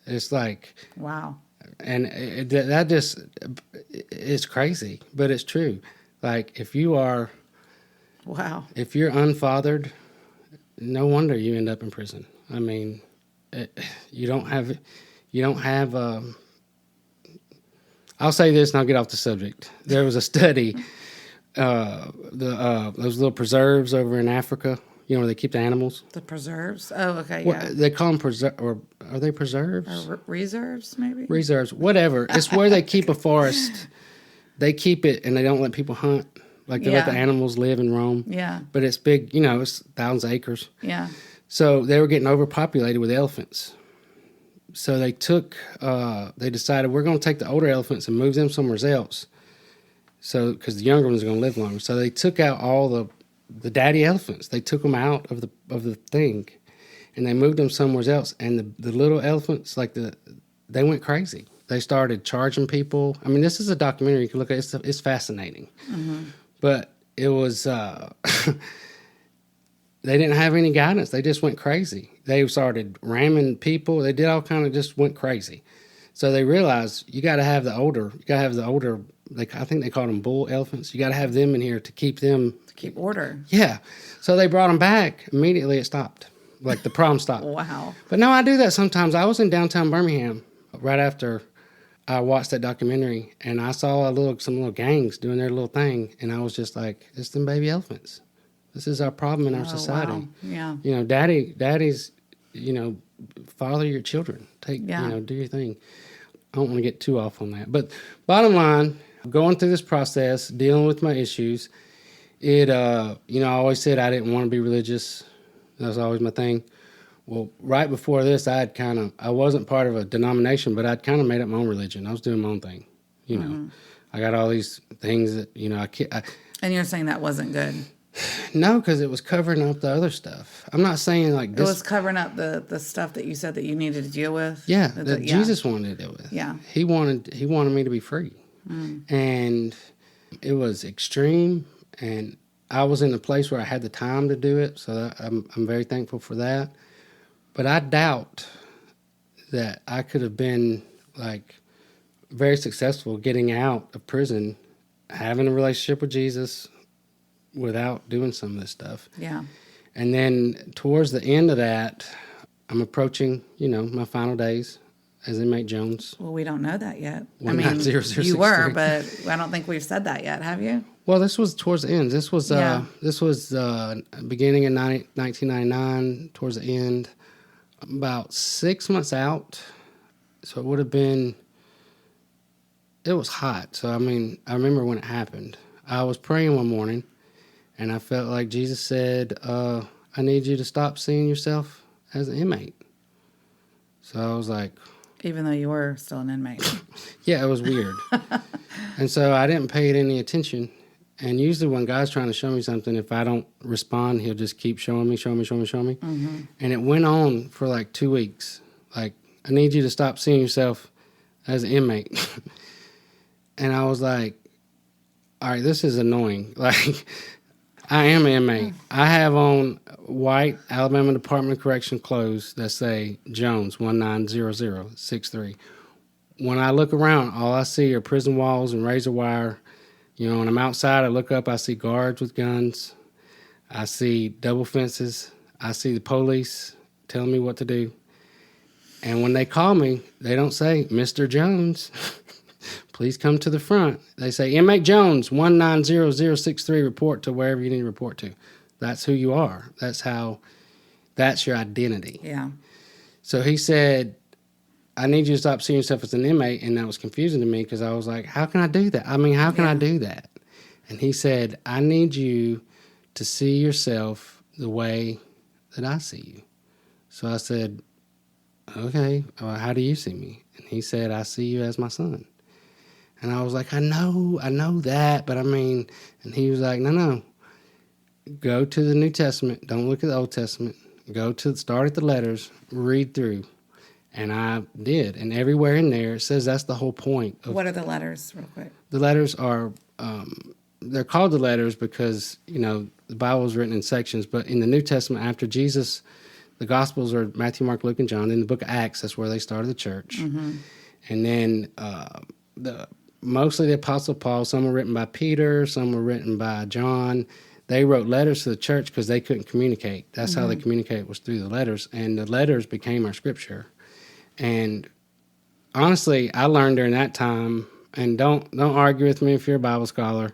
It's like... Wow. And that just... It's crazy, but it's true. Like, if you are... Wow. If you're unfathered, no wonder you end up in prison. I mean, you don't have... I'll say this and I'll get off the subject. There was a study, those little preserves over in Africa... where they keep the animals. The preserves? Oh, okay, yeah. They call them or are they preserves? Or reserves, maybe? Reserves, whatever. It's where they keep a forest. They keep it, and they don't let people hunt. Like, they let the animals live and roam. Yeah. But it's big, it's thousands of acres. Yeah. So they were getting overpopulated with elephants. So they decided, we're going to take the older elephants and move them somewhere else. So, because the younger ones are going to live longer. So they took out all the daddy elephants. They took them out of the thing, and they moved them somewhere else. And the little elephants, they went crazy. They started charging people. I mean, this is a documentary you can look at. It's fascinating. But it was they didn't have any guidance. They just went crazy. They started ramming people. They did all kind of just went crazy. So they realized you got to have the older. I think they called them bull elephants. You got to have them in here to keep them. Keep order. Yeah. So they brought them back. Immediately it stopped. Like, the problem stopped. Wow. But no, I do that sometimes. I was in downtown Birmingham right after I watched that documentary, and I saw some little gangs doing their little thing, and I was just like, it's them baby elephants. This is our problem in our society. Wow. Yeah. Daddy's, father your children. Do your thing. I don't want to get too off on that. But bottom line, going through this process, dealing with my issues, I always said I didn't want to be religious. That was always my thing. Well, right before this, I wasn't part of a denomination, but I'd kind of made up my own religion. I was doing my own thing. I got all these things that, And you're saying that wasn't good? No, because it was covering up the other stuff. I'm not saying like this. It was covering up the stuff that you said that you needed to deal with? Yeah, that Jesus wanted to deal with. Yeah. He wanted me to be free. And it was extreme, and I was in a place where I had the time to do it, so I'm very thankful for that. But I doubt that I could have been like very successful getting out of prison, having a relationship with Jesus without doing some of this stuff. Yeah. And then towards the end of that, I'm approaching, my final days as inmate Jones. Well, we don't know that yet. You 190063. were, but I don't think we've said that yet, have you? Well, this was towards the end. This was beginning in 1999, towards the end, about 6 months out. So it would have been, it was hot. So, I remember when it happened. I was praying one morning, and I felt like Jesus said, I need you to stop seeing yourself as an inmate. So I was like... Even though you were still an inmate. Yeah, it was weird. And so I didn't pay it any attention. And usually when God's trying to show me something, if I don't respond, he'll just keep showing me. Mm-hmm. And it went on for like 2 weeks. Like, I need you to stop seeing yourself as an inmate. And I was like, all right, this is annoying. Like, I am an inmate. I have on white Alabama Department of Correction clothes that say Jones 190063. When I look around, all I see are prison walls and razor wire. When I'm outside, I look up, I see guards with guns. I see double fences. I see the police telling me what to do. And when they call me, they don't say, Mr. Jones, please come to the front. They say, Inmate Jones, 190063, report to wherever you need to report to. That's who you are. That's your identity. Yeah. So he said, I need you to stop seeing yourself as an inmate. And that was confusing to me because I was like, how can I do that? How can I do that? And he said, I need you to see yourself the way that I see you. So I said, okay, well, how do you see me? And he said, I see you as my son. And I was like, I know that, but and he was like, no, go to the New Testament. Don't look at the Old Testament. Start at the letters, read through. And I did. And everywhere in there, it says that's the whole point. What are the letters, real quick? The letters are, they're called the letters because, the Bible is written in sections. But in the New Testament, after Jesus, the Gospels are Matthew, Mark, Luke, and John. In the book of Acts, that's where they started the church. Mm-hmm. And then mostly the Apostle Paul, some were written by Peter, some were written by John. They wrote letters to the church because they couldn't communicate. That's how they communicated, was through the letters. And the letters became our scripture. And honestly, I learned during that time, and don't argue with me if you're a Bible scholar,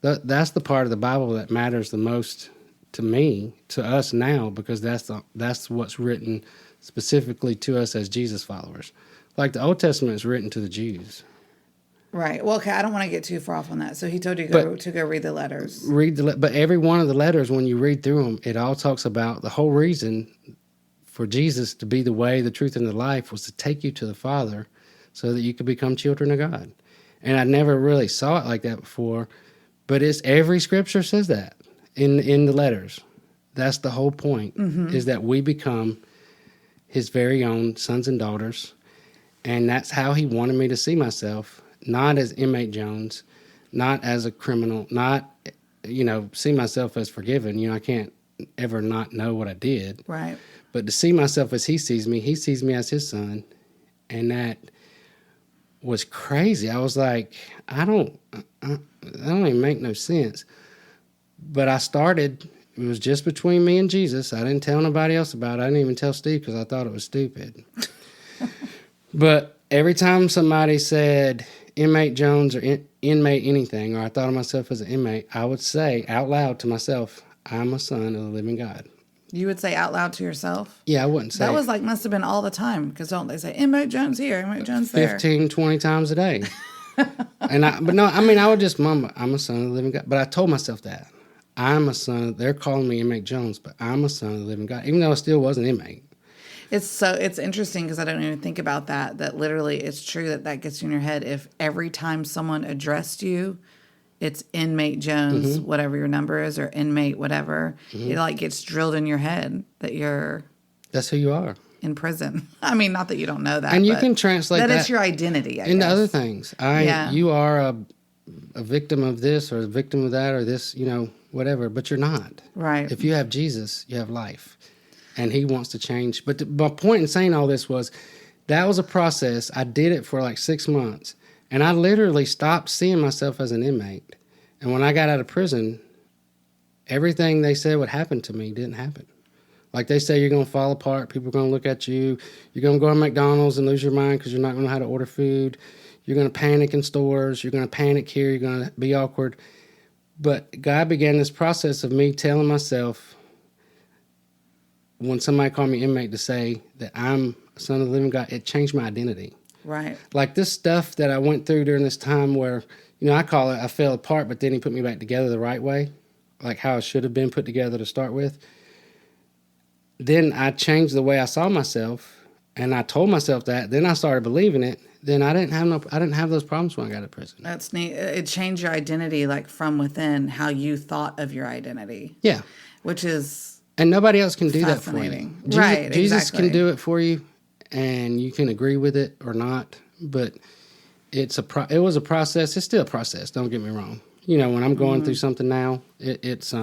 that's the part of the Bible that matters the most to me, to us now, because that's what's written specifically to us as Jesus followers. Like the Old Testament is written to the Jews. Right. Well, okay, I don't want to get too far off on that. So he told you to go read the letters. But every one of the letters, when you read through them, it all talks about the whole reason for Jesus to be the way, the truth, and the life was to take you to the Father so that you could become children of God. And I never really saw it like that before, but every scripture says that in the letters. That's the whole point, is that we become his very own sons and daughters. And that's how he wanted me to see myself, not as inmate Jones, not as a criminal, not, see myself as forgiven. I can't ever not know what I did. Right. But to see myself as he sees me as his son. And that was crazy. I was like, I don't even make no sense. But I started, it was just between me and Jesus. I didn't tell nobody else about it. I didn't even tell Steve because I thought it was stupid. But every time somebody said inmate Jones or inmate anything, or I thought of myself as an inmate, I would say out loud to myself, I'm a son of the living God. You would say out loud to yourself? Yeah, I wouldn't say. That was like, must have been all the time. Because don't they say, inmate Jones here, inmate Jones there? 15, 20 times a day. But no, I mean, I would just mumble, I'm a son of the living God. But I told myself that. I'm a son. They're calling me inmate Jones, but I'm a son of the living God, even though I still was an inmate. It's interesting because I don't even think about that literally it's true that gets you in your head. If every time someone addressed you, it's inmate Jones, whatever your number is, or inmate whatever, it like gets drilled in your head that that's who you are in prison. I mean, not that you don't know that, and you can translate that it's your identity, I into guess. other things. You are a victim of this or a victim of that or this, whatever, but you're not. Right. If you have Jesus, you have life. And he wants to change. But my point in saying all this was that was a process. I did it for like 6 months. And I literally stopped seeing myself as an inmate. And when I got out of prison, everything they said would happen to me didn't happen. Like they say, you're going to fall apart. People are going to look at you. You're going to go to McDonald's and lose your mind because you're not going to know how to order food. You're going to panic in stores. You're going to panic here. You're going to be awkward. But God began this process of me telling myself, when somebody called me inmate, to say that I'm a son of the living God, it changed my identity. Right. Like this stuff that I went through during this time where, I call it I fell apart, but then he put me back together the right way, like how I should have been put together to start with. Then I changed the way I saw myself, and I told myself that. Then I started believing it. Then I didn't have those problems when I got to prison. That's neat. It changed your identity, like from within, how you thought of your identity. Yeah. Which is... And nobody else can do that for you. Jesus can do it for you, and you can agree with it or not. But it was a process. It's still a process. Don't get me wrong. When I'm going through something now, it's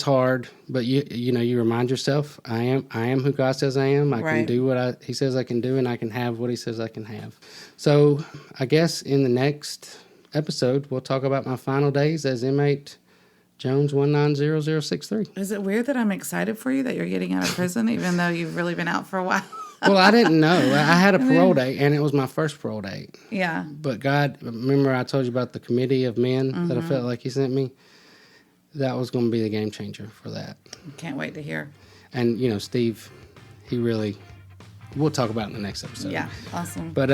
hard. But you remind yourself, I am who God says I am. I can do what He says I can do, and I can have what He says I can have. So I guess in the next episode, we'll talk about my final days as inmate Jones 190063. Is it weird that I'm excited for you that you're getting out of prison, even though you've really been out for a while? Well, I didn't know. I had a parole date, and it was my first parole date. Yeah. But God, remember I told you about the committee of men that I felt like He sent me? That was going to be the game changer for that. Can't wait to hear. And, Steve, we'll talk about it in the next episode. Yeah, awesome. But,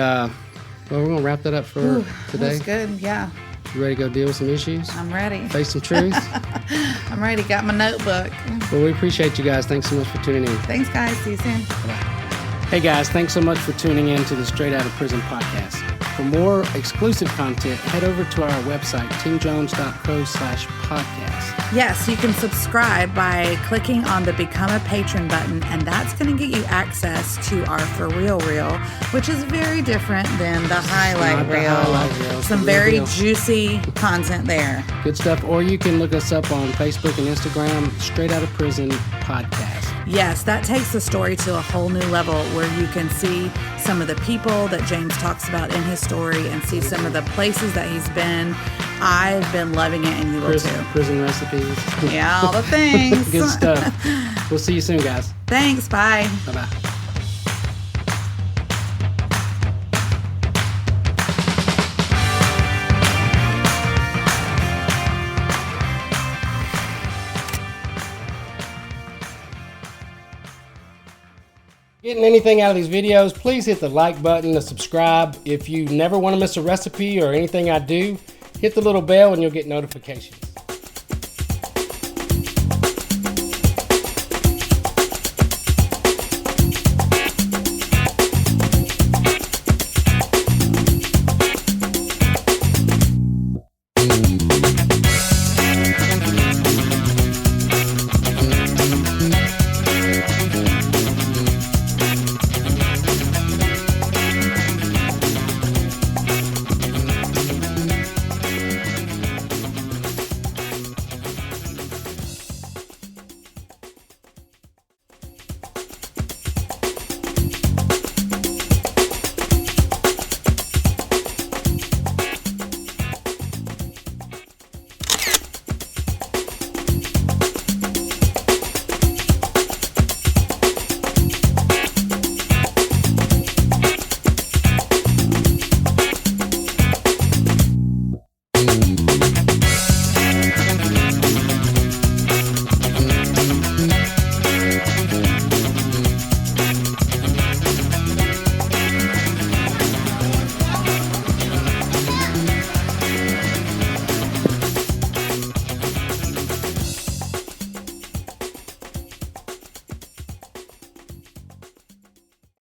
we're going to wrap that up for today. That's good, yeah. You ready to go deal with some issues? I'm ready. Face some truths? I'm ready. Got my notebook. Well, we appreciate you guys. Thanks so much for tuning in. Thanks, guys. See you soon. Bye-bye. Hey, guys. Thanks so much for tuning in to the Straight Outta Prison podcast. For more exclusive content, head over to our website, teamjones.co/podcast. Yes, you can subscribe by clicking on the Become a Patron button, and that's going to get you access to our For Real Reel, which is very different than the highlight reel. Some very juicy content there. Good stuff. Or you can look us up on Facebook and Instagram, Straight Outta Prison Podcast. Yes, that takes the story to a whole new level where you can see some of the people that James talks about in his story and see some of the places that he's been. I've been loving it, and you will too. Prison recipes. Yeah, all the things. Good stuff. We'll see you soon, guys. Thanks. Bye. Bye-bye. Getting anything out of these videos, please hit the like button, the subscribe. If you never want to miss a recipe or anything I do, hit the little bell and you'll get notifications.